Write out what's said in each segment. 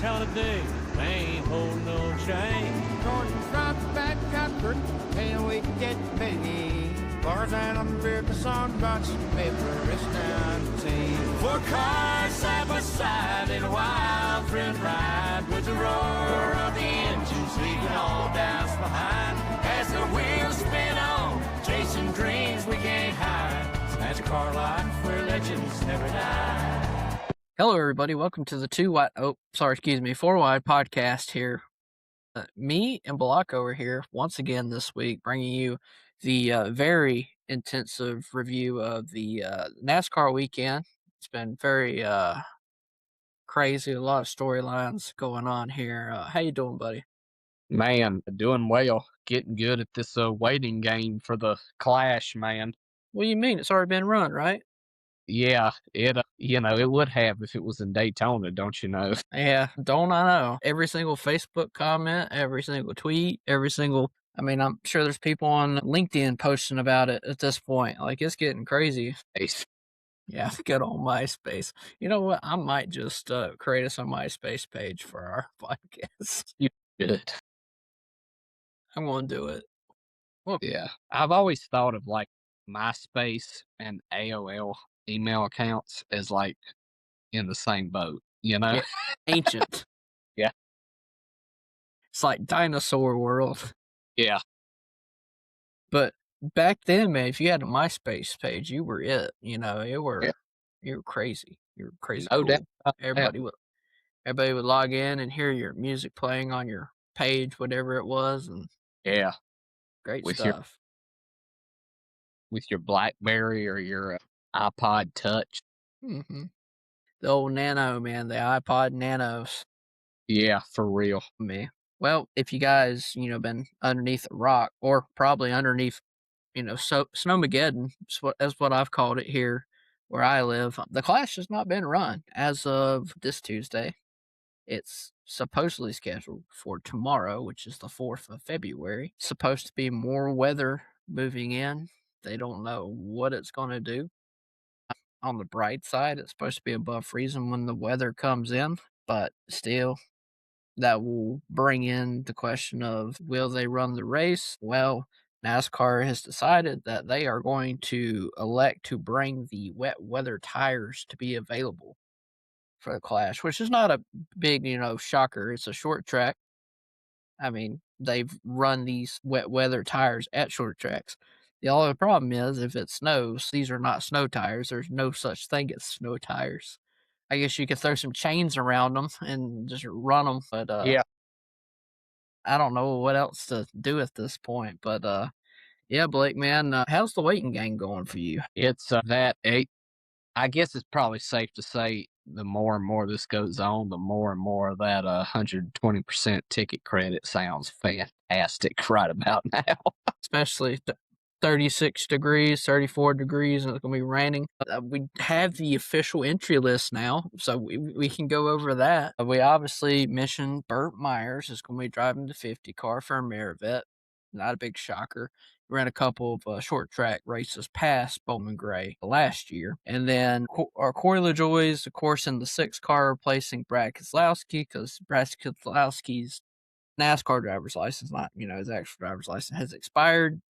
holiday. They ain't holding no chain. Gordon's right back Cutford, and we get piggy. Bars and umbrella sun bunch, paper is down the team. Four cars side by side in a wild thrill ride with the roar of the engines leaving all doubts behind. As the wheels spin on, chasing dreams we can't hide. That's a car life where legends never die. Hello, everybody. Welcome to the 4-Wide podcast here. Me and Balako are here once again this week, bringing you the very intensive review of the NASCAR weekend. It's been very crazy, a lot of storylines going on here. How you doing, buddy? Man, doing well. Getting good at this waiting game for the Clash, man. What do you mean? It's already been run, right? Yeah, it it would have if it was in Daytona, don't you know? Yeah, don't I know? Every single Facebook comment, every single tweet, I'm sure there's people on LinkedIn posting about it at this point. Like, it's getting crazy. Yeah, good old MySpace. You know what? I might just create us a MySpace page for our podcast. You should. I'm going to do it. Well, yeah. I've always thought of like MySpace and AOL email accounts as like in the same boat, you know? Yeah, ancient. Yeah. It's like dinosaur world. Yeah. But back then, man, if you had a MySpace page, you were it. You know, you were crazy. You were crazy. No Cool. doubt. Everybody would log in and hear your music playing on your page, whatever it was, and great With stuff. With your BlackBerry or your iPod Touch. Mm-hmm. The old Nano, man, the iPod Nanos. Yeah, for real. Man. Well, if you guys, been underneath a rock or probably underneath, Snowmageddon, is what I've called it here where I live. The Clash has not been run as of this Tuesday. It's supposedly scheduled for tomorrow, which is the 4th of February. It's supposed to be more weather moving in. They don't know what it's going to do. On the bright side, it's supposed to be above freezing when the weather comes in, but still, that will bring in the question of, will they run the race? Well, NASCAR has decided that they are going to elect to bring the wet weather tires to be available for the Clash, which is not a big, shocker. It's a short track. I mean, they've run these wet weather tires at short tracks. The only problem is if it snows, these are not snow tires. There's no such thing as snow tires. I guess you could throw some chains around them and just run them, but I don't know what else to do at this point. But yeah, Blake, man, how's the waiting game going for you? It's I guess it's probably safe to say the more and more this goes on, the more and more that 120% ticket credit sounds fantastic right about now. Especially 36 degrees, 34 degrees, and it's going to be raining. We have the official entry list now, so we can go over that. We obviously mentioned Burt Myers is going to be driving the 50 car for Amerivet. Not a big shocker. Ran a couple of short track races past Bowman Gray last year. And then Corey LaJoie is, of course, in the 6 car replacing Brad Keselowski, because Brad Keselowski's NASCAR driver's license, not, his actual driver's license, has expired.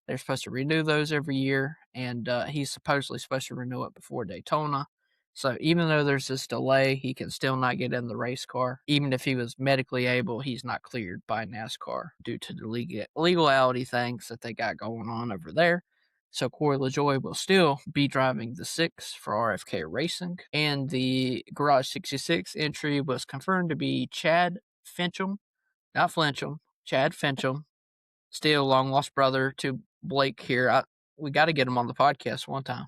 They're supposed to renew those every year, and he's supposedly supposed to renew it before Daytona. So even though there's this delay, he can still not get in the race car. Even if he was medically able, he's not cleared by NASCAR due to the legality things that they got going on over there. So Corey LaJoie will still be driving the 6 for RFK Racing. And the Garage 66 entry was confirmed to be Chad Fincham, not Flincham, Chad Fincham. Still long lost brother to Blake here. We got to get him on the podcast one time.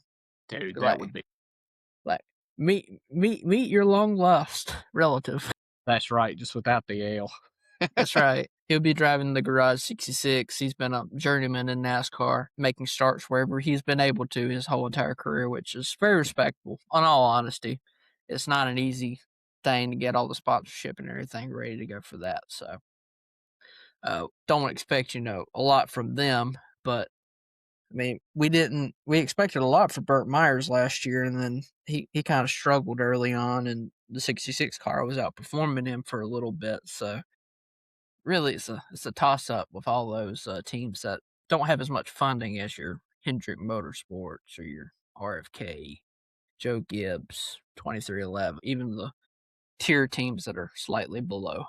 Dude, that would be like meet your long lost relative. That's right, just without the L. That's right. He'll be driving the Garage 66. He's been a journeyman in NASCAR, making starts wherever he's been able to his whole entire career, which is very respectable. In all honesty, it's not an easy thing to get all the sponsorship and everything ready to go for that. So don't expect, a lot from them, but I mean, we expected a lot for Burt Myers last year, and then he kind of struggled early on, and the 66 car was outperforming him for a little bit. So really, it's a toss up with all those teams that don't have as much funding as your Hendrick Motorsports or your RFK, Joe Gibbs, 2311, even the tier teams that are slightly below.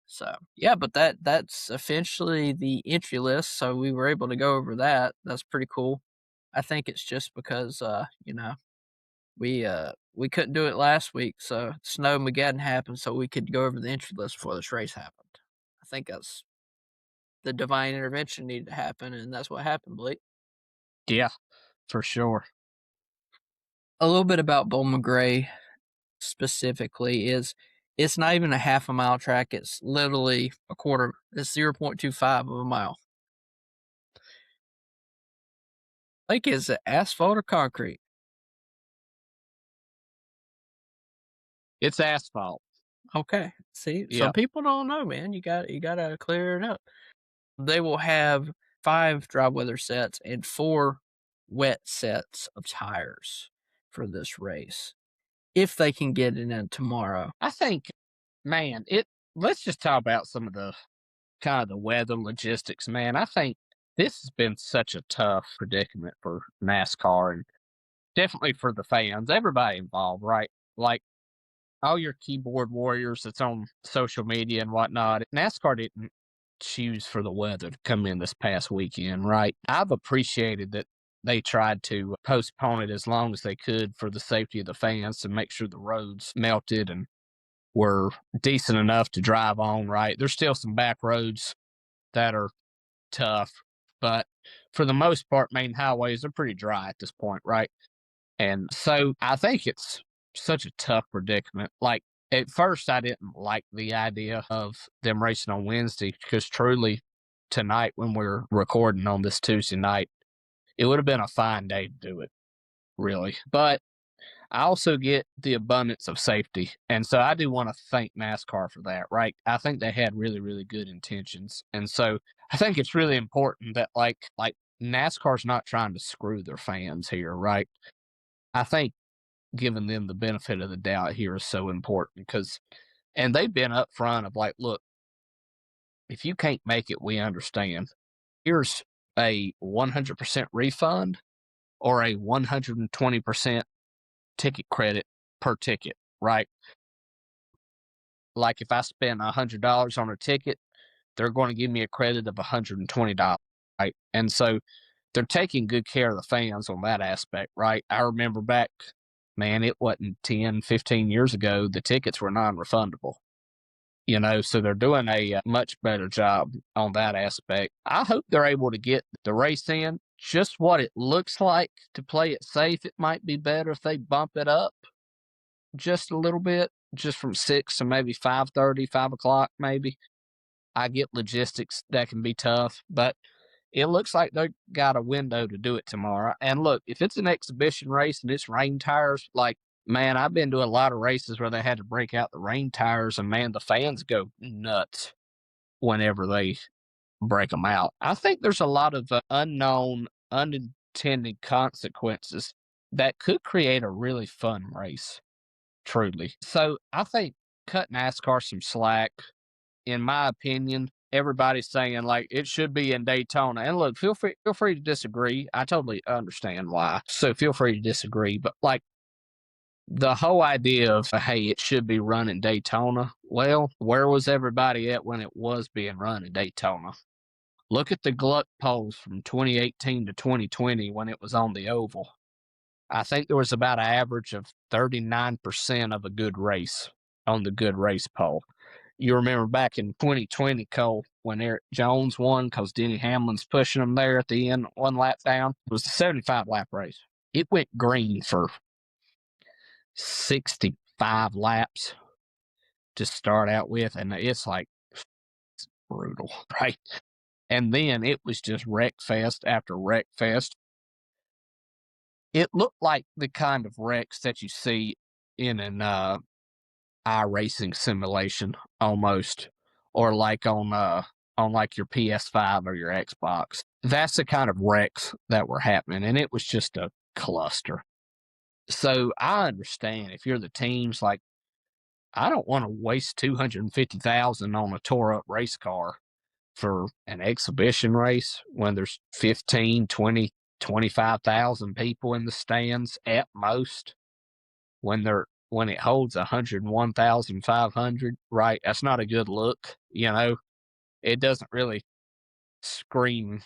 So yeah, but that's officially the entry list. So we were able to go over that. That's pretty cool. I think it's just because we couldn't do it last week, so Snowmageddon happened, so we could go over the entry list before this race happened. I think that's the divine intervention needed to happen, and that's what happened, Blake. Yeah, for sure. A little bit about Bowman Gray specifically is it's not even a half a mile track. It's literally a quarter. It's 0.25 of a mile. Like, is it asphalt or concrete? It's asphalt. Okay. See, Yeah. some people don't know, man. You gotta clear it up. They will have 5 dry weather sets and 4 wet sets of tires for this race, if they can get it in tomorrow. I think, man, let's just talk about some of the kind of the weather logistics, man. I think this has been such a tough predicament for NASCAR and definitely for the fans, everybody involved, right? Like all your keyboard warriors that's on social media and whatnot. NASCAR didn't choose for the weather to come in this past weekend, right? I've appreciated that they tried to postpone it as long as they could for the safety of the fans to make sure the roads melted and were decent enough to drive on, right? There's still some back roads that are tough, but for the most part, main highways are pretty dry at this point, right? And so I think it's such a tough predicament. Like at first, I didn't like the idea of them racing on Wednesday because truly tonight, when we're recording on this Tuesday night, it would have been a fine day to do it, really. But I also get the abundance of safety. And so I do want to thank NASCAR for that, right? I think they had really, really good intentions. And so I think it's really important that like NASCAR's not trying to screw their fans here, right? I think giving them the benefit of the doubt here is so important because, and they've been upfront of like, look, if you can't make it, we understand. Here's a 100% refund or a 120% ticket credit per ticket, right? Like if I spend $100 on a ticket, they're going to give me a credit of $120, right? And so they're taking good care of the fans on that aspect, right? I remember back, man, it wasn't 10, 15 years ago, the tickets were non-refundable. So they're doing a much better job on that aspect. I hope they're able to get the race in just what it looks like to play it safe. It might be better if they bump it up just a little bit, just from 6 to maybe 5:30, 5 o'clock maybe. I get logistics that can be tough, but it looks like they got a window to do it tomorrow. And look, if it's an exhibition race and it's rain tires, like, man, I've been to a lot of races where they had to break out the rain tires, and man, the fans go nuts whenever they break them out. I think there's a lot of unknown, unintended consequences that could create a really fun race, truly. So I think cut NASCAR some slack. In my opinion, everybody's saying like it should be in Daytona. And look, feel free to disagree. I totally understand why. So feel free to disagree. But like the whole idea of hey, it should be run in Daytona. Well, where was everybody at when it was being run in Daytona? Look at the Gluck polls from 2018 to 2020 when it was on the oval. I think there was about an average of 39% of a good race on the good race poll. You remember back in 2020, Cole, when Eric Jones won because Denny Hamlin's pushing him there at the end, 1 lap down. It was a 75-lap race. It went green for 65 laps to start out with, and it's like brutal, right? And then it was just wreck fest after wreck fest. It looked like the kind of wrecks that you see in an iRacing simulation almost, or like on like your PS5 or your Xbox. That's the kind of wrecks that were happening, and it was just a cluster. So I understand if you're the teams, like I don't want to waste 250,000 on a tore up race car for an exhibition race when there's 15, 20, 25,000 people in the stands at most. When it holds 101,500, right? That's not a good look, you know. It doesn't really scream,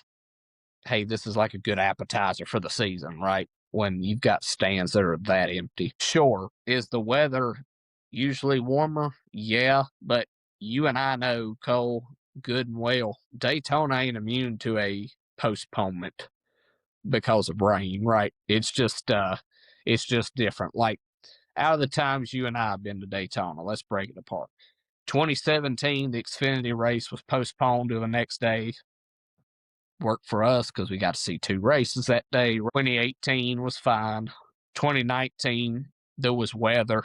hey, this is like a good appetizer for the season, right? When you've got stands that are that empty. Sure, is the weather usually warmer? Yeah, but you and I know, Cole, good and well, Daytona ain't immune to a postponement because of rain, right? It's just different. Like, out of the times you and I have been to Daytona, let's break it apart. 2017, the Xfinity race was postponed to the next day. Worked for us because we got to see 2 races that day. 2018 was fine. 2019, there was weather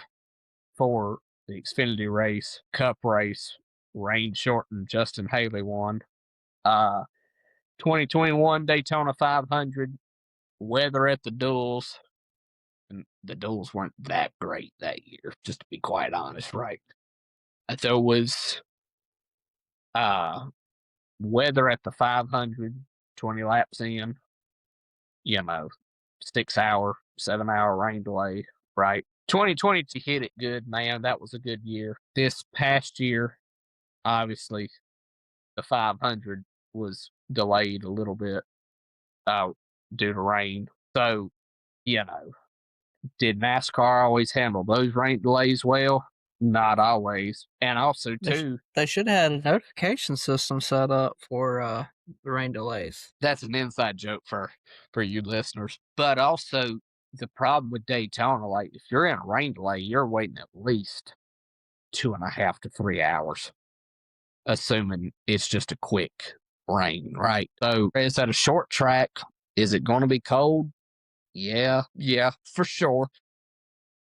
for the Xfinity race, Cup race, rain shortened. Justin Haley won. 2021 Daytona 500, weather at the duels. And the duels weren't that great that year, just to be quite honest, right? There was weather at the 500, 20 laps in, 6 hour, 7 hour rain delay, right? 2020 to hit it good, man. That was a good year. This past year, obviously, the 500 was delayed a little bit due to rain. So, did NASCAR always handle those rain delays well? Not always. And also, too, They should have had a notification system set up for the rain delays. that's an inside joke for you listeners. But also, the problem with Daytona, like if you're in a rain delay, you're waiting at least 2.5 to 3 hours, assuming it's just a quick rain, right? So is that a short track? Is it going to be cold? Yeah, for sure.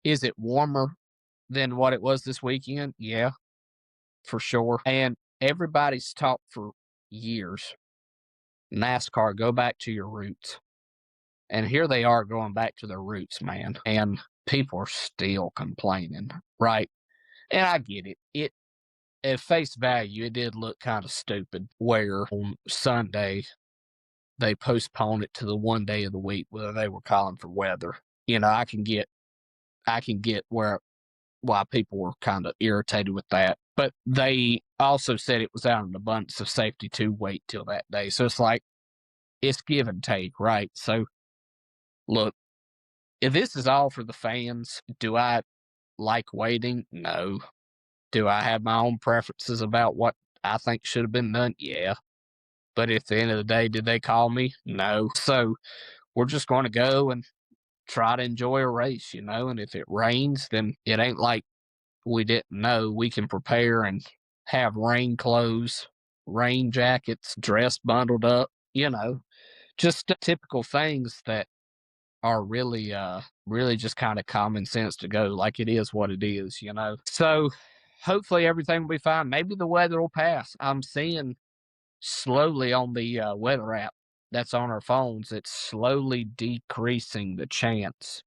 Is it warmer than what it was this weekend? Yeah, for sure. And everybody's talked for years. NASCAR, go back to your roots. And here they are going back to their roots, man. And people are still complaining, right? And I get it. It at face value, it did look kind of stupid where on Sunday they postponed it to the one day of the week where they were calling for weather. I can get why people were kind of irritated with that. But they also said it was out of an abundance of safety to wait till that day. So it's like it's give and take, right? So look, if this is all for the fans, do I like waiting? No. Do I have my own preferences about what I think should have been done? Yeah. But at the end of the day, did they call me? No. So we're just going to go and try to enjoy a race, and if it rains, then it ain't like we didn't know. We can prepare and have rain clothes, rain jackets, dress bundled up, just typical things that are really just kind of common sense to go like it is what it is. So hopefully everything will be fine. Maybe the weather will pass. I'm seeing slowly on the weather app that's on our phones, it's slowly decreasing the chance.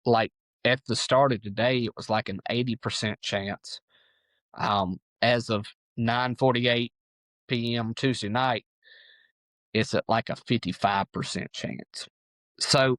Like at the start of today, it was like an 80% chance. As of 9:48 p.m. Tuesday night, it's at like a 55% chance. So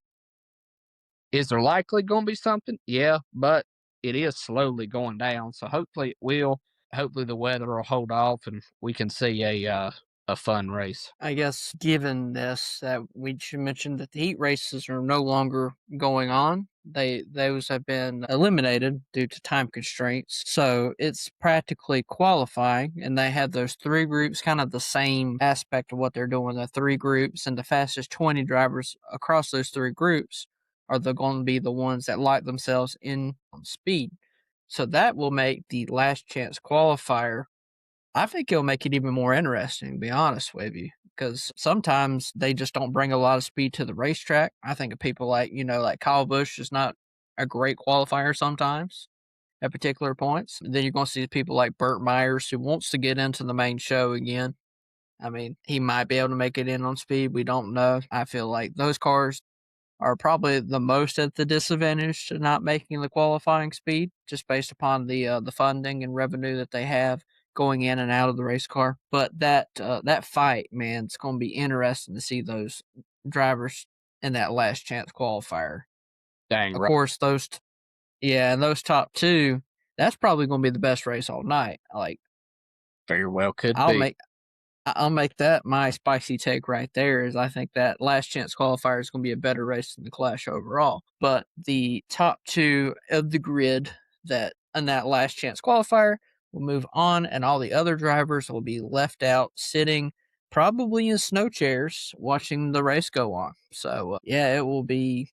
is there likely going to be something? Yeah, but it is slowly going down. So hopefully it will. Hopefully the weather will hold off and we can see a fun race. I guess given this, that we should mention that the heat races are no longer going on. Those have been eliminated due to time constraints. So it's practically qualifying, and they have those 3 groups, kind of the same aspect of what they're doing. The 3 groups, and the fastest 20 drivers across those 3 groups are going to be the ones that light themselves in on speed. So that will make the last chance qualifier, I think it'll make it even more interesting, to be honest with you, because sometimes they just don't bring a lot of speed to the racetrack. I think of people like Kyle Busch is not a great qualifier sometimes at particular points. Then you're going to see people like Burt Myers, who wants to get into the main show again. I mean, he might be able to make it in on speed. We don't know. I feel like those cars, are probably the most at the disadvantage to not making the qualifying speed, just based upon the funding and revenue that they have going in and out of the race car. But that fight, man, it's going to be interesting to see those drivers in that last chance qualifier. Dang Of right. course, yeah, and those top two, that's probably going to be the best race all night. Like, Very well could I'll be. make I'll make that my spicy take right there. Is I think that last chance qualifier is going to be a better race than the Clash overall. But the top two of the grid that in that last chance qualifier will move on, and all the other drivers will be left out sitting probably in snow chairs watching the race go on. So yeah, it will be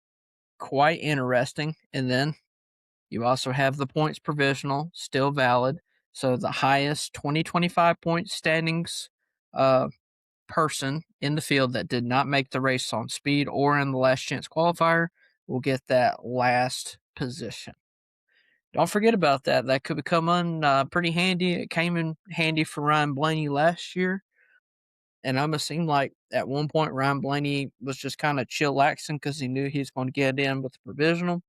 quite interesting. And then you also have the points provisional still valid. So the highest 2025 points standings person in the field that did not make the race on speed or in the last chance qualifier will get that last position. Don't forget about that. That could become pretty handy. It came in handy for Ryan Blaney last year. And it almost seemed like at one point Ryan Blaney was just kind of chillaxing because he knew he was going to get in with the provisional.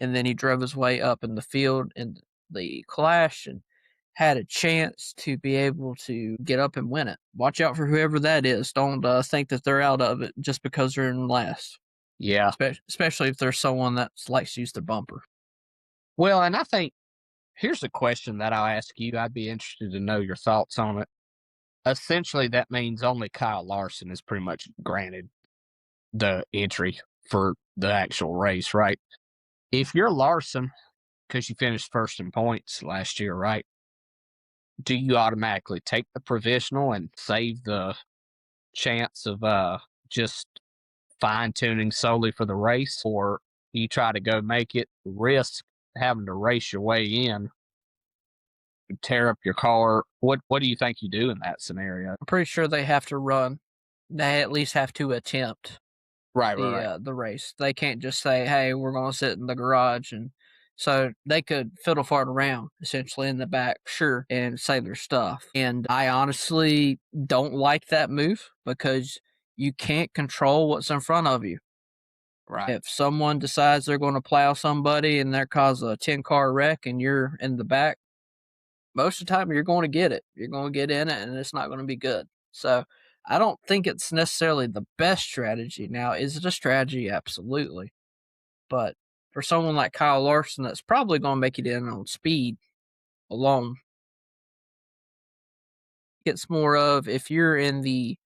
And then he drove his way up in the field in the Clash and had a chance to be able to get up and win it. Watch out for whoever that is. Don't think that they're out of it just because they're in last. Yeah. Especially if there's someone that likes to use their bumper. Well, and I think here's a question that I'll ask you. I'd be interested to know your thoughts on it. Essentially, that means only Kyle Larson is pretty much granted the entry for the actual race, right? If you're Larson, because you finished first in points last year, right? Do you automatically take the provisional and save the chance of just fine tuning solely for the race, or you try to go make it, risk having to race your way in, tear up your car? What do you think you do in that scenario? I'm pretty sure they have to run. They at least have to attempt Right. the race. They can't just say, "Hey, we're going to sit in the garage," and so they could fiddle fart around essentially in the back, sure, and save their stuff. And I honestly don't like that move because you can't control what's in front of you. Right. If someone decides they're going to plow somebody and they cause a 10-car wreck and you're in the back, most of the time you're going to get it. You're going to get in it and it's not going to be good. So I don't think it's necessarily the best strategy. Now, is it a strategy? Absolutely. But for someone like Kyle Larson, that's probably going to make it in on speed alone, it's more of if you're in the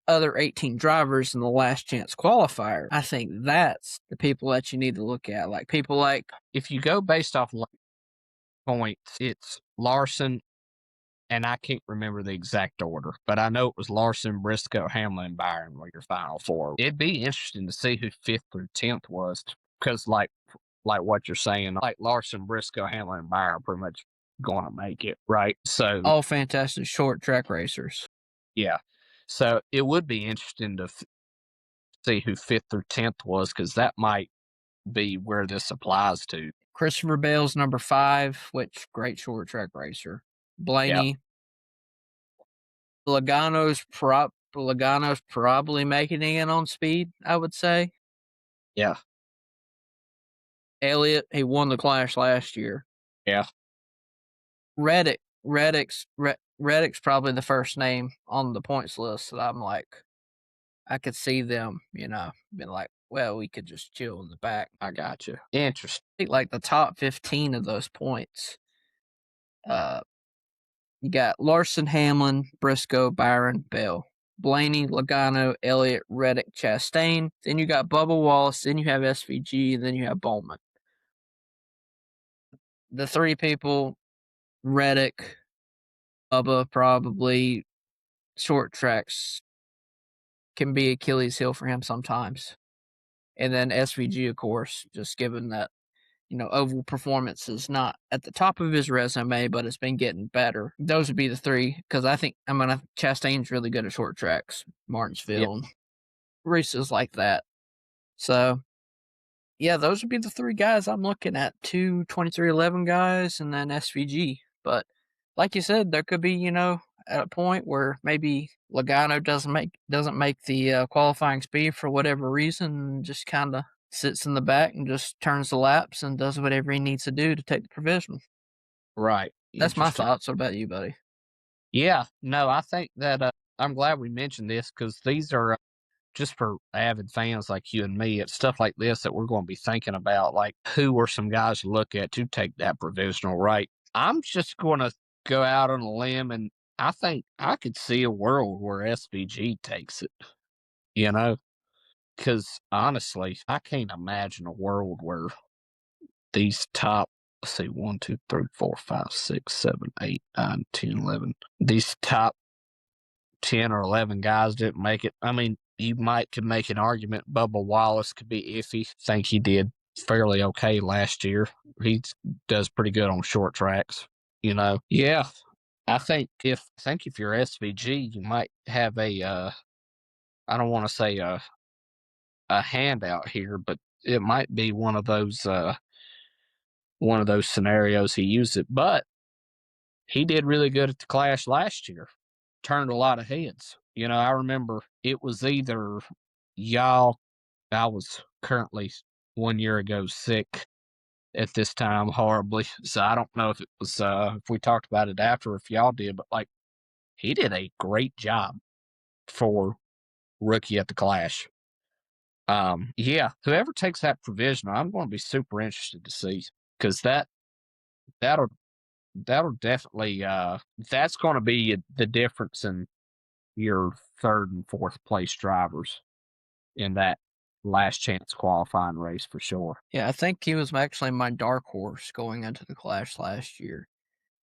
other 18 drivers in the last chance qualifier, I think that's the people that you need to look at. Like people like, If you go based off points, it's Larson, and I can't remember the exact order, but I know it was Larson, Briscoe, Hamlin, and Byron were your final four. It'd be interesting to see who 5th through 10th was, because like what you're saying, like Larson, Briscoe, Hamlin, and Byron are pretty much going to make it, right? So all fantastic short track racers. yeah, so it would be interesting to see who 5th through 10th was, because that might be where this applies to. Christopher Bale's number 5, which great short track racer. Blaney. Logano's probably making it in on speed, I would say. Yeah. Elliott, he won the Clash last year. Yeah. Reddick's probably the first name on the points list that I'm like, I could see them, being like, well, we could just chill in the back. I got you. Interesting. I think like the top 15 of those points, you got Larson, Hamlin, Briscoe, Byron, Bell, Blaney, Logano, Elliott, Reddick, Chastain. Then you got Bubba Wallace. Then you have SVG. And then you have Bowman. The three people, Reddick, Bubba, probably short tracks can be Achilles heel for him sometimes. And then SVG, of course, just given that, oval performance is not at the top of his resume, but it's been getting better. Those would be the three, because I think, Chastain's really good at short tracks, Martinsville, races like that. So, yeah, those would be the three guys I'm looking at, 2 2311 guys, and then SVG. But like you said, there could be, at a point where maybe Logano doesn't make the qualifying speed for whatever reason, and just kind of sits in the back and just turns the laps and does whatever he needs to do to take the provisional. Right. That's my Interesting. thoughts. What about you, buddy? Yeah. No, I think that I'm glad we mentioned this because these are just for avid fans like you and me. It's stuff like this that we're going to be thinking about, like who are some guys to look at to take that provisional, right? I'm just going to go out on a limb, and I think I could see a world where SVG takes it, you know? Because honestly, I can't imagine a world where these top, let's see, 1, 2, 3, 4, 5, 6, 7, 8, 9, 10, 11. These top 10 or 11 guys didn't make it. I mean, you could make an argument Bubba Wallace could be iffy. Think he did fairly okay last year. He does pretty good on short tracks, you know. Yeah, I think if you're SVG, you might have I don't want to say a handout here, but it might be one of those scenarios he used it. But he did really good at the Clash last year. Turned a lot of heads. You know, I remember it was either y'all. I was currently 1 year ago sick at this time horribly, so I don't know if it was if we talked about it after, if y'all did, but like he did a great job for rookie at the Clash. Yeah, whoever takes that provisional, I'm going to be super interested to see because that'll definitely that's going to be the difference in your third and fourth place drivers in that last chance qualifying race for sure. Yeah, I think he was actually my dark horse going into the Clash last year.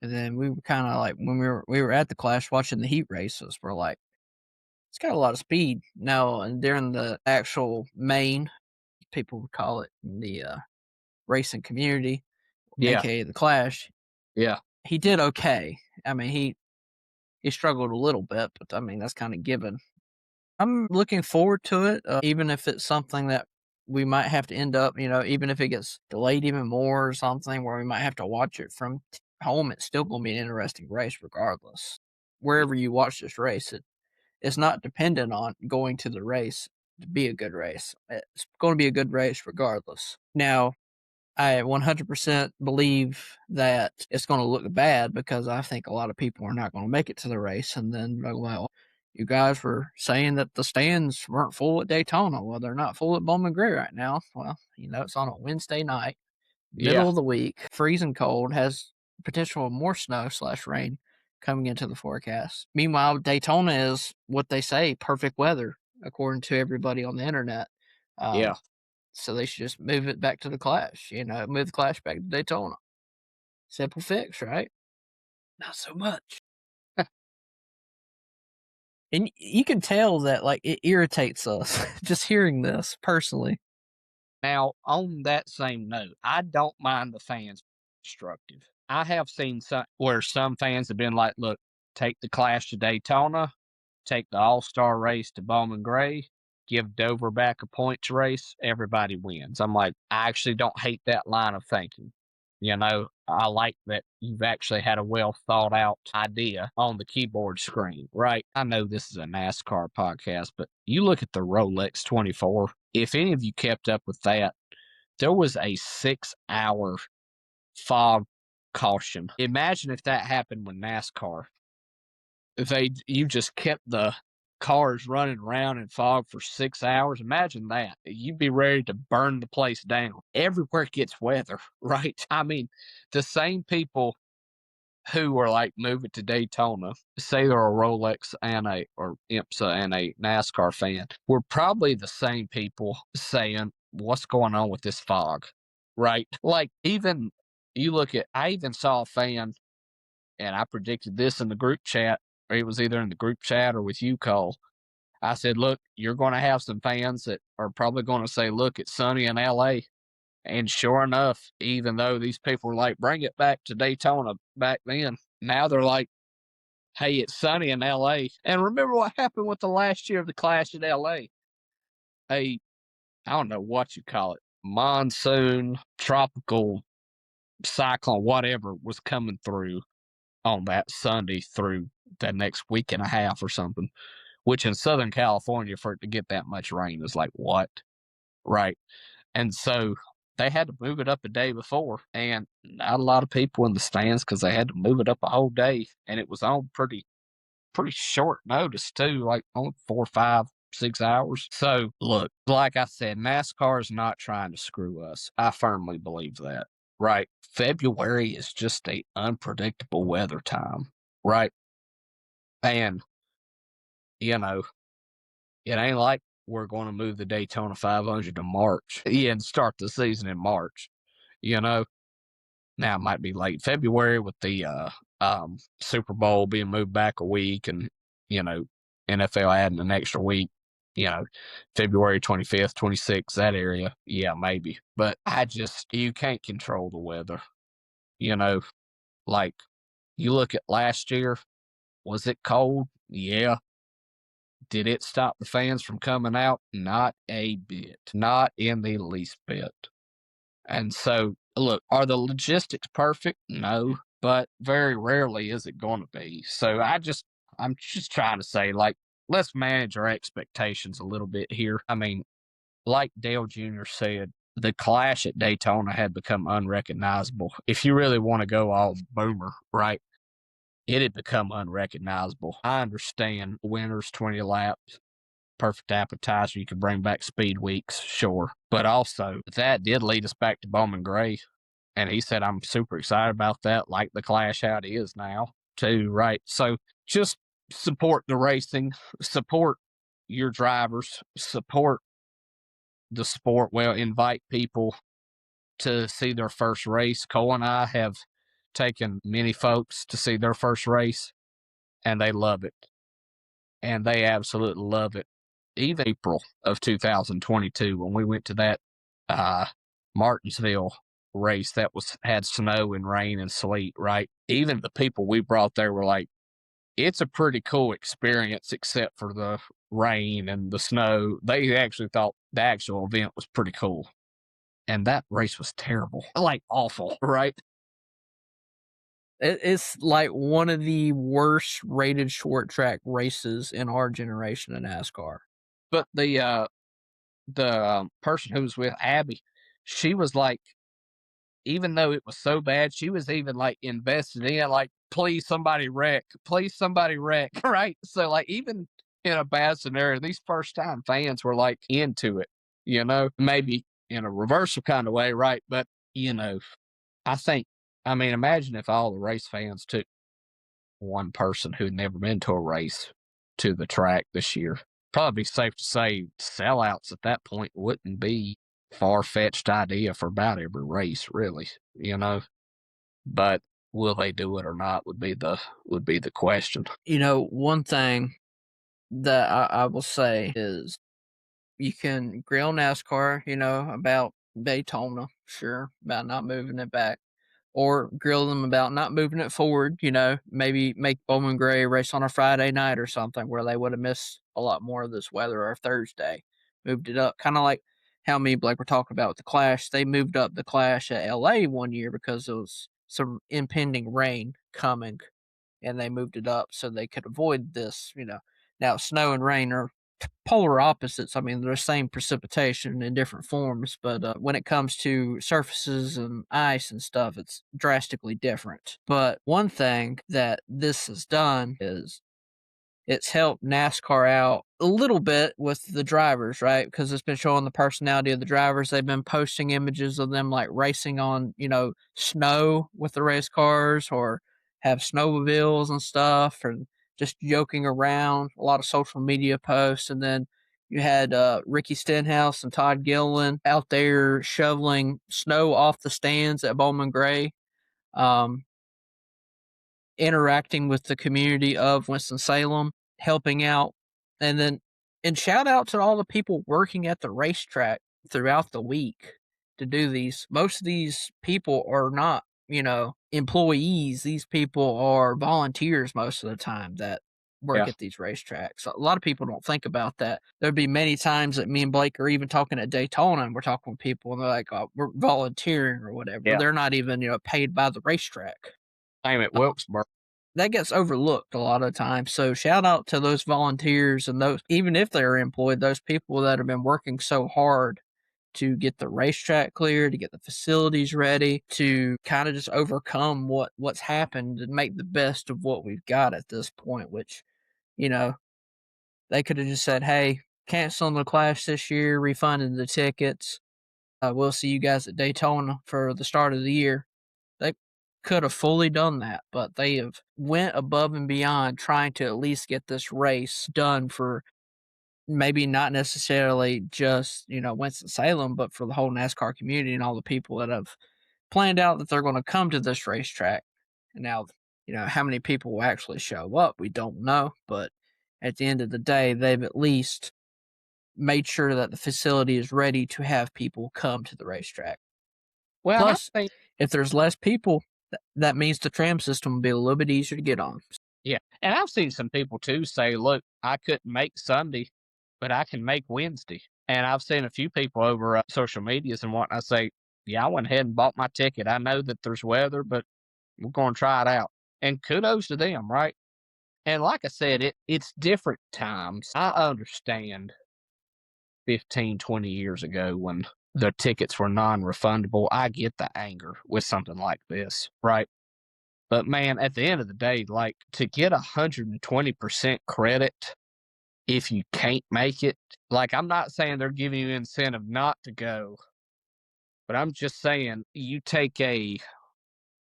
And then we were kind of like when we were at the Clash watching the heat races, we're like, it's got a lot of speed. Now, and during the actual main, people would call it in the racing community, Yeah, aka the Clash, yeah, he did okay. I mean, he struggled a little bit, but I mean that's kind of given. I'm looking forward to it, even if it's something that we might have to end up, even if it gets delayed even more or something where we might have to watch it from home. It's still going to be an interesting race regardless. Wherever you watch this race, it's not dependent on going to the race to be a good race. It's going to be a good race regardless. Now, I 100% believe that it's going to look bad because I think a lot of people are not going to make it to the race. And then, well, you guys were saying that the stands weren't full at Daytona. Well, they're not full at Bowman Gray right now. Well, it's on a Wednesday night, middle yeah, of the week, freezing cold, has potential of more snow/rain coming into the forecast. Meanwhile, Daytona is what they say, perfect weather, according to everybody on the internet. yeah. So they should just move it back to the Clash, move the Clash back to Daytona. Simple fix, right? Not so much. And you can tell that, like, it irritates us just hearing this personally. Now, on that same note, I don't mind the fans destructive. I have seen some fans have been like, look, take the Clash to Daytona, take the All-Star race to Bowman Gray, give Dover back a points race, everybody wins. I'm like, I actually don't hate that line of thinking. You know, I like that you've actually had a well thought out idea on the keyboard screen, right? I know this is a NASCAR podcast, but you look at the Rolex 24. If any of you kept up with that, there was a 6-hour fog caution. Imagine if that happened with NASCAR. You just kept the cars running around in fog for 6 hours. Imagine that. You'd be ready to burn the place down. Everywhere gets weather, right? I mean, the same people who are like, move it to Daytona, say they're a Rolex or IMSA and a NASCAR fan, we're probably the same people saying, what's going on with this fog, right? Like, even I even saw a fan, and I predicted this in the group chat, or it was either in the group chat or with you, Cole. I said, look, you're going to have some fans that are probably going to say, look, it's sunny in LA. And sure enough, even though these people were like, bring it back to Daytona back then, now they're like, hey, it's sunny in LA. And remember what happened with the last year of the Clash in LA? I don't know what you call it, monsoon, tropical cyclone, whatever was coming through on that Sunday through the next week and a half or something, which in Southern California for it to get that much rain is like what? Right. And so they had to move it up a day before, and not a lot of people in the stands because they had to move it up a whole day, and it was on pretty short notice too, like only 4, 5, 6 hours. So look, like I said, NASCAR is not trying to screw us. I firmly believe that. Right. February is just a unpredictable weather time. Right. And, you know, it ain't like we're going to move the Daytona 500 to March. Yeah, and start the season in March. You know, now it might be late February with the Super Bowl being moved back a week, and you know, NFL adding an extra week. You know, February 25th, 26th, that area. Yeah, maybe. But you can't control the weather. You know, like you look at last year, was it cold? Yeah. Did it stop the fans from coming out? Not a bit. Not in the least bit. And so, look, are the logistics perfect? No, but very rarely is it going to be. So I'm just trying to say, like, let's manage our expectations a little bit here. I mean, like Dale Jr. said, the clash at Daytona had become unrecognizable. If you really want to go all boomer, right? It had become unrecognizable. I understand winners 20 laps, perfect appetizer. You could bring back speed weeks, sure. But also, that did lead us back to Bowman Gray. And he said, I'm super excited about that, like the clash how it is now, too, right? So just support the racing, support your drivers, support the sport. Well, invite people to see their first race. Cole and I have taken many folks to see their first race, and they love it. And they absolutely love it. Even April of 2022, when we went to that Martinsville race that had snow and rain and sleet, right? Even the people we brought there were like, it's a pretty cool experience, except for the rain and the snow. They actually thought the actual event was pretty cool. And that race was terrible, like awful, right? It's like one of the worst rated short track races in our generation of NASCAR. But the person who was with Abby, she was like, even though it was so bad, she was even like invested in like, please somebody wreck, right? So like even in a bad scenario, these first time fans were like into it, you know, maybe in a reversal kind of way, right? But you know, I mean, imagine if all the race fans took one person who'd never been to a race to the track this year. Probably safe to say sellouts at that point wouldn't be far-fetched idea for about every race, really, you know. But will they do it or not would be the question. You know, one thing that I will say is you can grill NASCAR, you know, about Daytona, sure, about not moving it back, or grill them about not moving it forward, you know, maybe make Bowman Gray race on a Friday night or something where they would have missed a lot more of this weather, or Thursday, moved it up. Kind of like how me, Blake, were talking about with the Clash. They moved up the Clash at LA one year because there was some impending rain coming, and they moved it up so they could avoid this, you know. Now, snow and rain are polar opposites. I mean, they're the same precipitation in different forms, but when it comes to surfaces and ice and stuff, it's drastically different. But one thing that this has done is it's helped NASCAR out a little bit with the drivers, right? Because it's been showing the personality of the drivers. They've been posting images of them like racing on, you know, snow with the race cars, or have snowmobiles and stuff, and just joking around. A lot of social media posts. And then you had Ricky Stenhouse and Todd Gilliland out there shoveling snow off the stands at Bowman Gray. Um, Interacting with the community of Winston-Salem, helping out. And shout out to all the people working at the racetrack throughout the week to do these. Most of these people are not, you know, employees. These people are volunteers most of the time that work at these racetracks. A lot of people don't think about that. There'd be many times that me and Blake are even talking at Daytona, and we're talking with people, and they're like, oh, we're volunteering or whatever. Yeah. They're not even, you know, paid by the racetrack. Same at Wilkesboro. that gets overlooked a lot of times. So shout out to those volunteers and those, even if they're employed, those people that have been working so hard to get the racetrack clear, to get the facilities ready, to kind of just overcome what's happened and make the best of what we've got at this point, which, you know, they could have just said, hey, canceling the clash this year, refunding the tickets. We'll see you guys at Daytona for the start of the year. They could have fully done that, but they have went above and beyond trying to at least get this race done for maybe not necessarily just, Winston-Salem, but for the whole NASCAR community and all the people that have planned out that they're going to come to this racetrack. And now, how many people will actually show up, we don't know. But at the end of the day, they've at least made sure that the facility is ready to have people come to the racetrack. Well, Plus, if there's less people, that means the tram system will be a little bit easier to get on. yeah. And I've seen some people too say, look, I couldn't make Sunday, but I can make Wednesday. And I've seen a few people over social medias and whatnot say, yeah, I went ahead and bought my ticket. I know that there's weather, but we're going to try it out. And kudos to them, right? And like I said, it's different times. I understand 15, 20 years ago when the tickets were non-refundable. I get the anger with something like this, right? But man, at the end of the day, like to get 120% credit if you can't make it, like I'm not saying they're giving you incentive not to go, but I'm just saying you take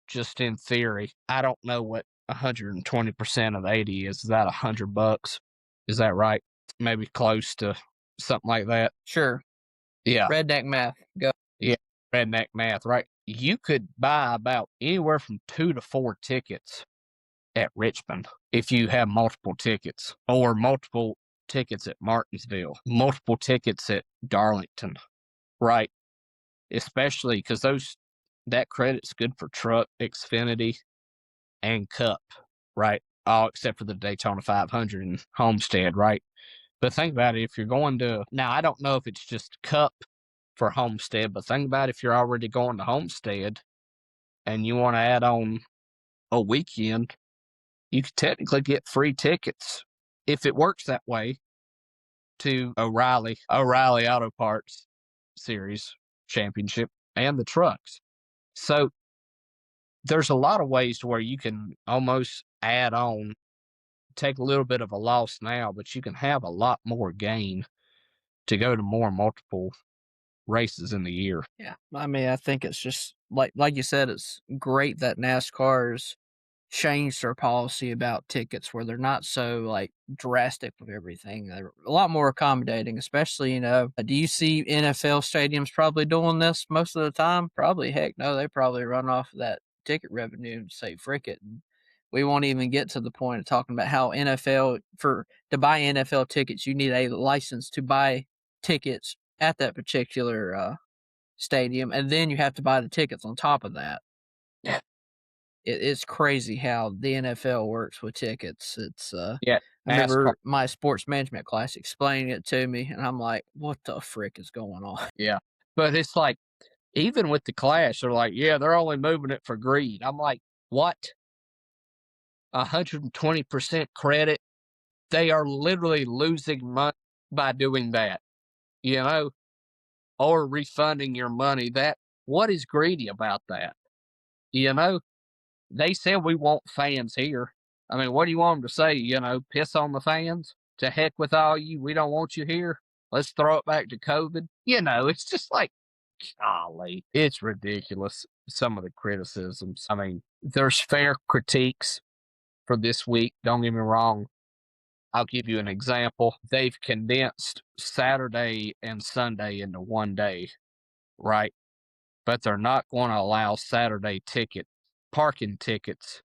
just in theory, I don't know what 120% of 80 is. Is that $100? Is that right? Maybe close to something like that. Sure. Yeah. Redneck math. Go. Yeah. Redneck math, right? You could buy about anywhere from 2 to 4 tickets at Richmond if you have multiple tickets, or multiple tickets at Martinsville, multiple tickets at Darlington, right? Especially because that credit's good for Truck, Xfinity, and Cup, right? All except for the Daytona 500 and Homestead, right? But think about it, if you're going to, now I don't know if it's just Cup for Homestead, but think about if you're already going to Homestead and you want to add on a weekend, you could technically get free tickets if it works that way to O'Reilly Auto Parts Series Championship and the trucks. So there's a lot of ways to where you can almost add on, take a little bit of a loss now, but you can have a lot more gain to go to more multiple races in the year. Yeah. I mean, I think it's just like you said, it's great that NASCAR's changed their policy about tickets where they're not so like drastic with everything. They're a lot more accommodating, especially, do you see NFL stadiums probably doing this most of the time? Probably heck no, they probably run off of that ticket revenue and say frick it. And we won't even get to the point of talking about how to buy NFL tickets, you need a license to buy tickets at that particular stadium, and then you have to buy the tickets on top of that. Yeah. It's crazy how the NFL works with tickets. It's Yeah. I remember my sports management class explaining it to me, and I'm like, what the frick is going on? Yeah. But it's like, even with the Clash, they're like, yeah, they're only moving it for greed. I'm like, what? 120% credit? They are literally losing money by doing that, or refunding your money. What is greedy about that? They said we want fans here. I mean, what do you want them to say? Piss on the fans? To heck with all you. We don't want you here. Let's throw it back to COVID. It's just like, golly, it's ridiculous. Some of the criticisms. I mean, there's fair critiques for this week. Don't get me wrong. I'll give you an example. They've condensed Saturday and Sunday into one day, right? But they're not going to allow Saturday parking tickets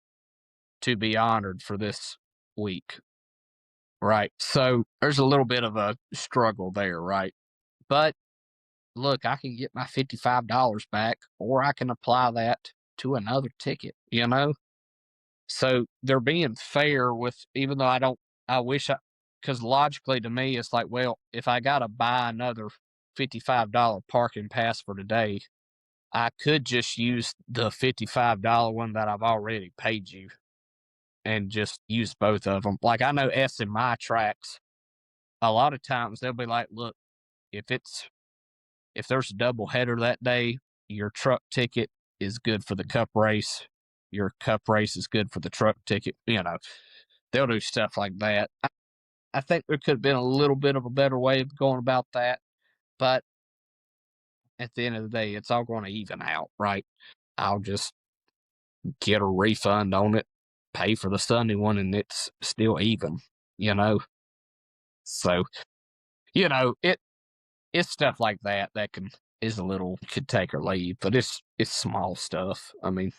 to be honored for this week, right? So there's a little bit of a struggle there, right? But look, I can get my $55 back, or I can apply that to another ticket, So they're being fair with, even though because logically to me, it's like, well, if I got to buy another $55 parking pass for today, I could just use the $55 one that I've already paid you and just use both of them. Like I know S and my tracks, a lot of times they'll be like, look, if there's a double header that day, your truck ticket is good for the cup race. Your cup race is good for the truck ticket. They'll do stuff like that. I think there could have been a little bit of a better way of going about that, but at the end of the day, it's all going to even out, right? I'll just get a refund on it, pay for the Sunday one, and it's still even, you know? So, it's stuff like that is a little could take or leave, but it's small stuff. I mean,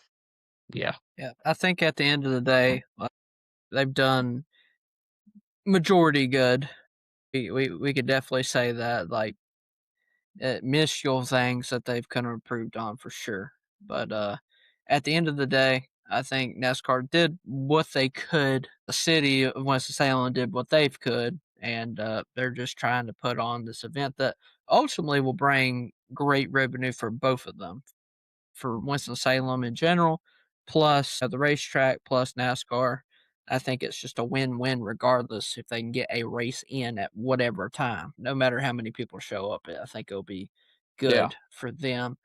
yeah. Yeah, I think at the end of the day, they've done majority good. We could definitely say that, like, minuscule things that they've kind of improved on for sure. But at the end of the day, I think NASCAR did what they could. The city of Winston-Salem did what they could, and they're just trying to put on this event that ultimately will bring great revenue for both of them, for Winston-Salem in general, plus the racetrack, plus NASCAR. I think it's just a win-win regardless if they can get a race in at whatever time, no matter how many people show up. I think it'll be Yeah. good for them.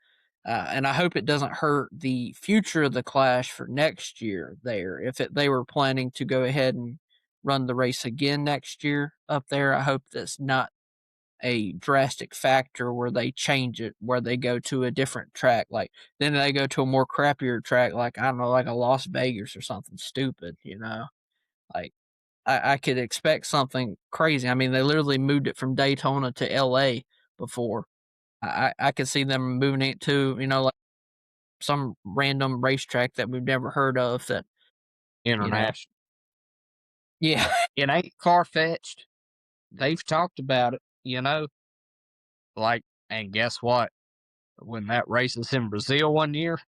And I hope it doesn't hurt the future of the Clash for next year there. If they were planning to go ahead and run the race again next year up there, I hope that's not a drastic factor where they change it, where they go to a different track. Like, then they go to a more crappier track, like, I don't know, like a Las Vegas or something stupid, Like, I could expect something crazy. I mean, they literally moved it from Daytona to LA before. I could see them moving it to, like some random racetrack that we've never heard of that, International. yeah. It ain't far fetched. They've talked about it, like, and guess what? When that race is in Brazil one year,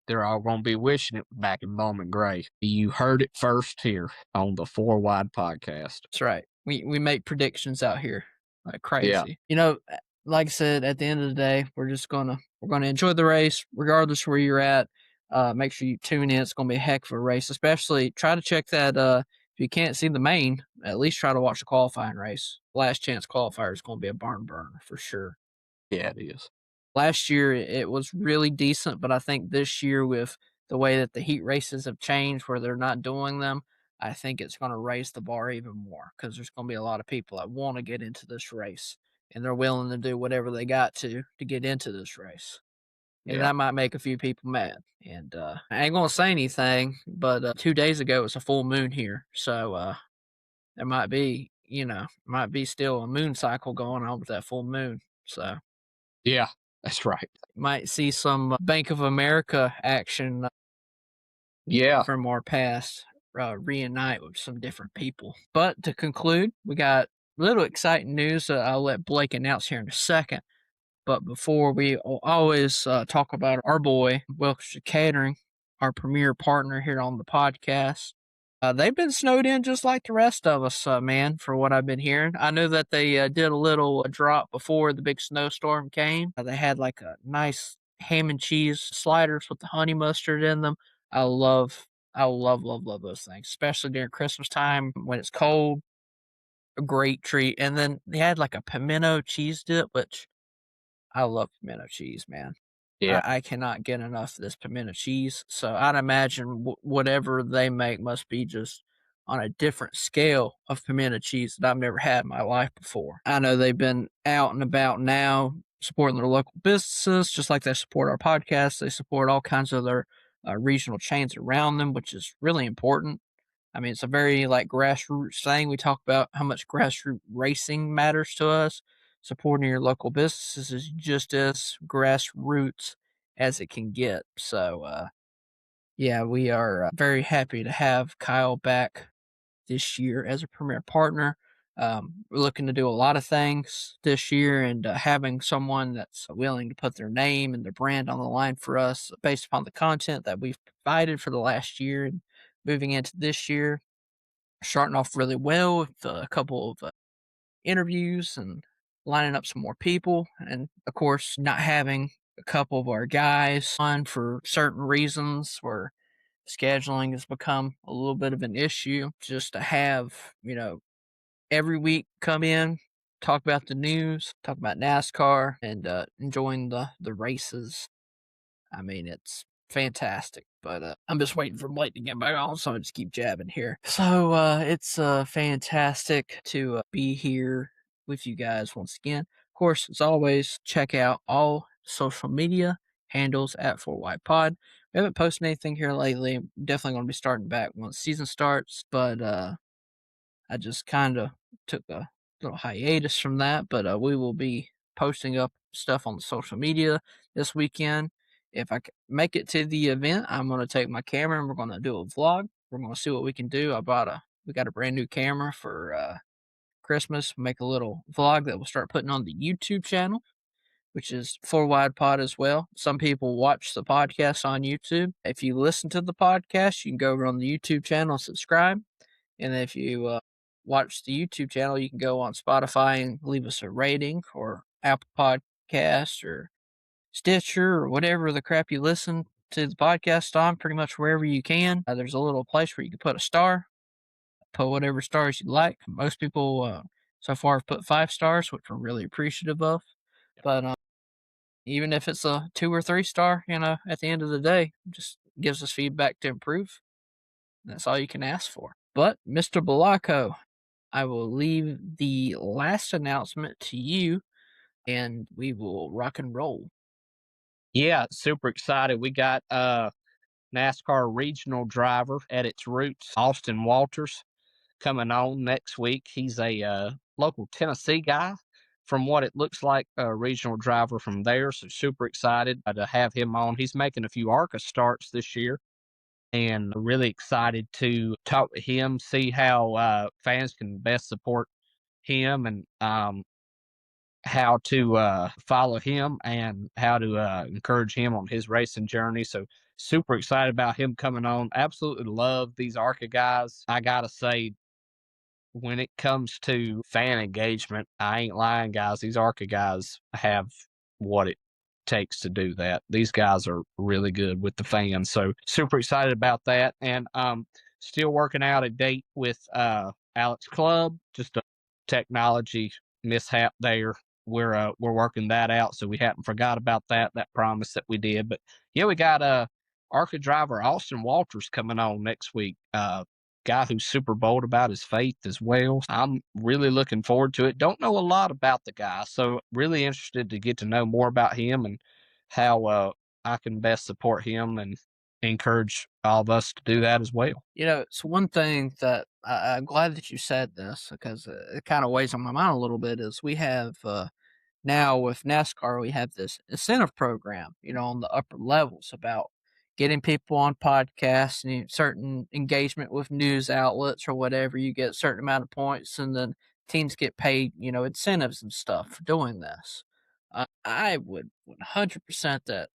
they're all going to be wishing it was back in Bowman Gray. You heard it first here on the Four Wide podcast. That's right. We make predictions out here like Yeah. crazy. Like I said, at the end of the day, we're gonna enjoy the race regardless where you're at. Make sure you tune in. It's gonna be a heck of a race. Especially try to check that. If you can't see the main, at least try to watch the qualifying race. Last chance qualifier is gonna be a barn burner for sure. Yeah, it is. Last year it was really decent, but I think this year with the way that the heat races have changed where they're not doing them, I think it's going to raise the bar even more because there's going to be a lot of people that want to get into this race and they're willing to do whatever they got to get into this race. And Yeah. that might make a few people mad. And I ain't going to say anything, but 2 days ago it was a full moon here. So there might be still a moon cycle going on with that full moon. So Yeah, that's right. might see some Bank of America action Yeah. from our past reunite with some different people. But to conclude, we got a little exciting news I'll let Blake announce here in a second. But before we always talk about our boy, Wilkes Catering, our premier partner here on the podcast. They've been snowed in just like the rest of us, man, for what I've been hearing. I know that they did a little drop before the big snowstorm came. They had like a nice ham and cheese sliders with the honey mustard in them. I love, I love, love, love those things, especially during Christmas time when it's cold. A great treat. And then they had like a pimento cheese dip, which I love pimento cheese, man. Yeah. I cannot get enough of this pimento cheese. So I'd imagine whatever they make must be just on a different scale of pimento cheese that I've never had in my life before. I know they've been out and about now supporting their local businesses, just like they support our podcast. They support all kinds of their regional chains around them, which is really important. I mean, it's a very like grassroots thing. We talk about how much grassroots racing matters to us. Supporting your local businesses is just as grassroots as it can get. So, yeah, we are very happy to have Kyle back this year as a premier partner. We're looking to do a lot of things this year, and having someone that's willing to put their name and their brand on the line for us based upon the content that we've provided for the last year and moving into this year, starting off really well with a couple of interviews and lining up some more people. And of course, not having a couple of our guys on for certain reasons were scheduling has become a little bit of an issue. Just to have, every week come in, talk about the news, talk about NASCAR, and enjoying the races. I mean, it's fantastic. But I'm just waiting for Blake to get back on, so I just keep jabbing here. So it's fantastic to be here with you guys once again. Of course, as always, check out all social media handles at 4Y Pod. We haven't posted anything here lately. Definitely going to be starting back once season starts, but I just kind of took a little hiatus from that. But we will be posting up stuff on the social media this weekend. If I make it to the event, I'm going to take my camera and we're going to do a vlog. We're going to see what we can do. We got a brand new camera for Christmas. Make a little vlog that we'll start putting on the YouTube channel, which is 4 Wide Pod as well. Some people watch the podcast on YouTube. If you listen to the podcast, you can go over on the YouTube channel and subscribe. And if you watch the YouTube channel, you can go on Spotify and leave us a rating, or Apple Podcast or Stitcher or whatever the crap you listen to the podcast on, pretty much wherever you can. There's a little place where you can put a star, put whatever stars you like. Most people so far have put 5 stars, which we're really appreciative of. But even if it's a 2 or 3 star, at the end of the day, just gives us feedback to improve. That's all you can ask for. But Mr. Balaco, I will leave the last announcement to you, and we will rock and roll. Yeah, super excited. We got NASCAR regional driver at its roots, Austin Walters, coming on next week. He's a local Tennessee guy. From what it looks like, a regional driver from there. So super excited to have him on. He's making a few ARCA starts this year, and really excited to talk to him, see how fans can best support him, and how to follow him and how to encourage him on his racing journey. So super excited about him coming on. Absolutely love these ARCA guys. I gotta say, when it comes to fan engagement, I ain't lying, guys. These ARCA guys have what it takes to do that. These guys are really good with the fans. So super excited about that. And still working out a date with Alex Club, just a technology mishap there. We're working that out, so we hadn't forgot about that promise that we did. But yeah, we got ARCA driver Austin Walters coming on next week. Guy who's super bold about his faith as well. I'm really looking forward to it. Don't know a lot about the guy, so really interested to get to know more about him and how I can best support him and encourage all of us to do that as well. It's one thing that I'm glad that you said this, because it kind of weighs on my mind a little bit, is we have now with NASCAR, we have this incentive program, on the upper levels about getting people on podcasts and certain engagement with news outlets or whatever. You get a certain amount of points, and then teams get paid, incentives and stuff for doing this. I would 100% that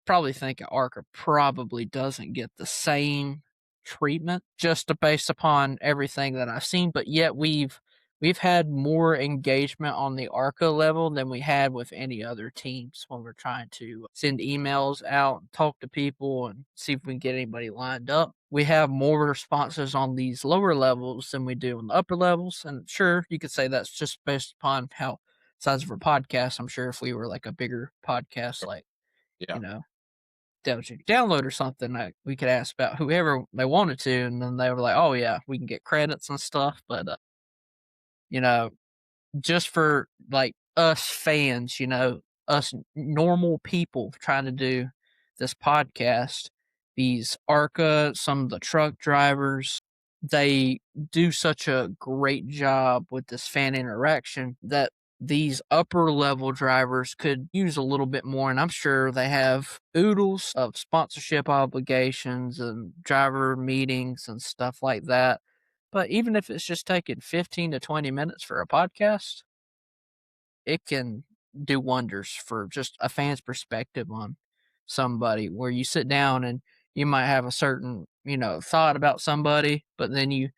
probably think ARCA probably doesn't get the same treatment just based upon everything that I've seen, but yet we've had more engagement on the ARCA level than we had with any other teams when we're trying to send emails out and talk to people and see if we can get anybody lined up. We have more responses on these lower levels than we do on the upper levels. And sure, you could say that's just based upon how size of our podcast. I'm sure if we were like a bigger podcast, like, Yeah. that you download or something, we could ask about whoever they wanted to, and then they were like, oh yeah, we can get credits and stuff. But you know just for like us fans, us normal people trying to do this podcast, these ARCA, some of the truck drivers, they do such a great job with this fan interaction that these upper level drivers could use a little bit more. And I'm sure they have oodles of sponsorship obligations and driver meetings and stuff like that. But even if it's just taking 15 to 20 minutes for a podcast, it can do wonders for just a fan's perspective on somebody, where you sit down and you might have a certain, thought about somebody, but then you,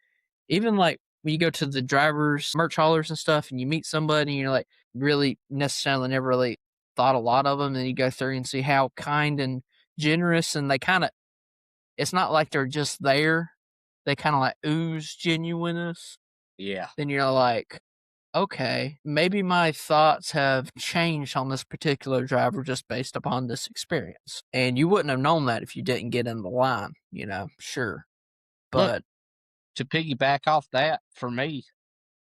even like when you go to the drivers merch haulers and stuff and you meet somebody and you're like really necessarily never really thought a lot of them, and you go through and see how kind and generous, and they kind of it's not like they're just there. They kind of like ooze genuineness. Yeah. Then you're like, okay, maybe my thoughts have changed on this particular driver just based upon this experience. And you wouldn't have known that if you didn't get in the line, sure. Look, But to piggyback off that, for me,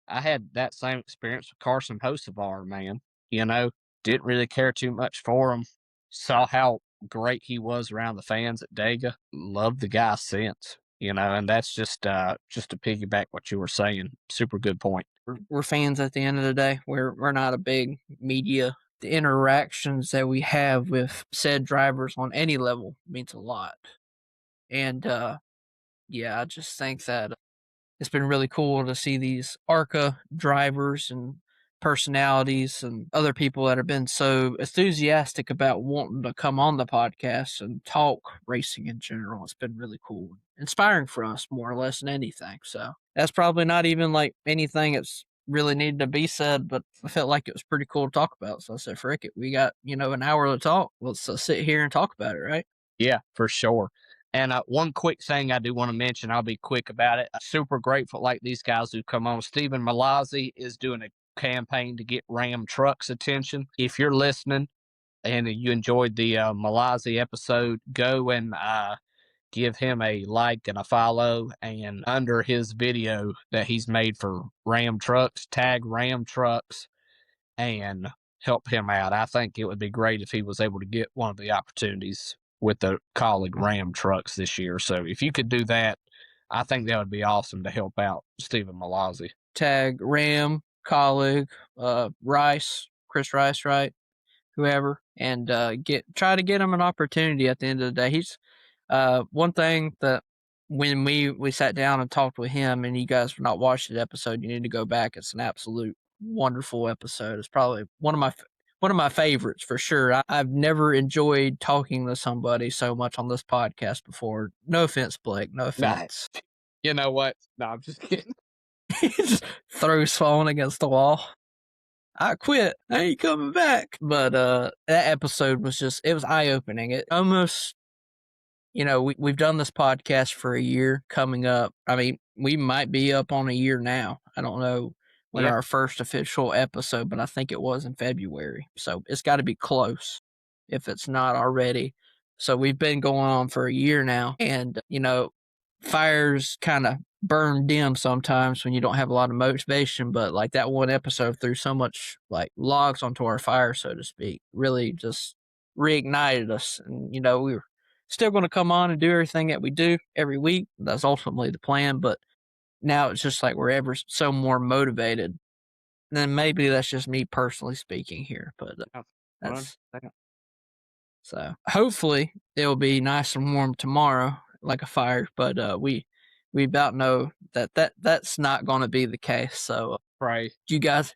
I had that same experience with Carson Hocevar, man. Didn't really care too much for him. Saw how great he was around the fans at Dega. Loved the guy since, and that's just to piggyback what you were saying. Super good point. we're fans at the end of the day. We're not a big media. The interactions that we have with said drivers on any level means a lot. And I just think that it's been really cool to see these ARCA drivers and personalities and other people that have been so enthusiastic about wanting to come on the podcast and talk racing in general. It's been really cool, inspiring for us more or less than anything. So that's probably not even like anything that's really needed to be said, but I felt like it was pretty cool to talk about. So I said, frick it, we got, an hour to talk. Let's sit here and talk about it, right? Yeah, for sure. And one quick thing I do want to mention, I'll be quick about it. Super grateful, like these guys who come on. Stephen Malazzi is doing a campaign to get Ram Trucks attention. If you're listening and you enjoyed the Malazzi episode, go and give him a like and a follow. And under his video that he's made for Ram Trucks, tag Ram Trucks and help him out. I think it would be great if he was able to get one of the opportunities with the colleague Ram Trucks this year. So if you could do that, I think that would be awesome to help out Stephen Malazzi. Tag Ram, colleague, Rice, Chris Rice, right? Whoever, and try to get him an opportunity at the end of the day. He's one thing that when we sat down and talked with him, and you guys have not watched the episode, you need to go back. It's an absolute wonderful episode. It's probably one of my favorites for sure. I've never enjoyed talking to somebody so much on this podcast before. No offense, Blake. No offense. You know what? No, I'm just kidding. He just throws phone against the wall. I quit. I ain't coming back. But that episode was it was eye opening. It almost, we've done this podcast for a year coming up. I mean, we might be up on a year now. I don't know when our first official episode, but I think it was in February. So it's got to be close if it's not already. So we've been going on for a year now. And, fires kind of burn dim sometimes when you don't have a lot of motivation, but like that one episode threw so much like logs onto our fire, so to speak, really just reignited us. And we were still going to come on and do everything that we do every week. That's ultimately the plan, but now it's just like we're ever so more motivated. And then maybe that's just me personally speaking here, but that's so hopefully it'll be nice and warm tomorrow like a fire, but we about know that's not going to be the case. So right, you guys,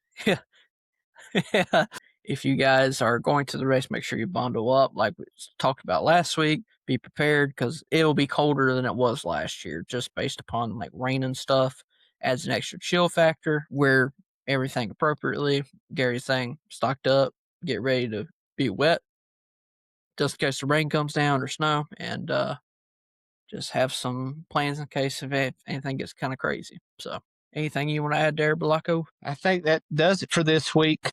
if you guys are going to the race, make sure you bundle up like we talked about last week. Be prepared because it'll be colder than it was last year, just based upon like rain and stuff. Adds an extra chill factor. Wear everything appropriately. Get everything stocked up. Get ready to be wet, just in case the rain comes down or snow, and just have some plans in case if anything gets kind of crazy. So anything you want to add there, Blanco? I think that does it for this week.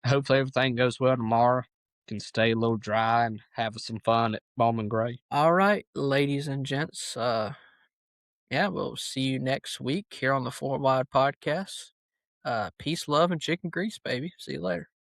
Hopefully everything goes well tomorrow. Can stay a little dry and have some fun at Bowman Gray. All right, ladies and gents. We'll see you next week here on the Four Wide Podcast. Peace, love, and chicken grease, baby. See you later.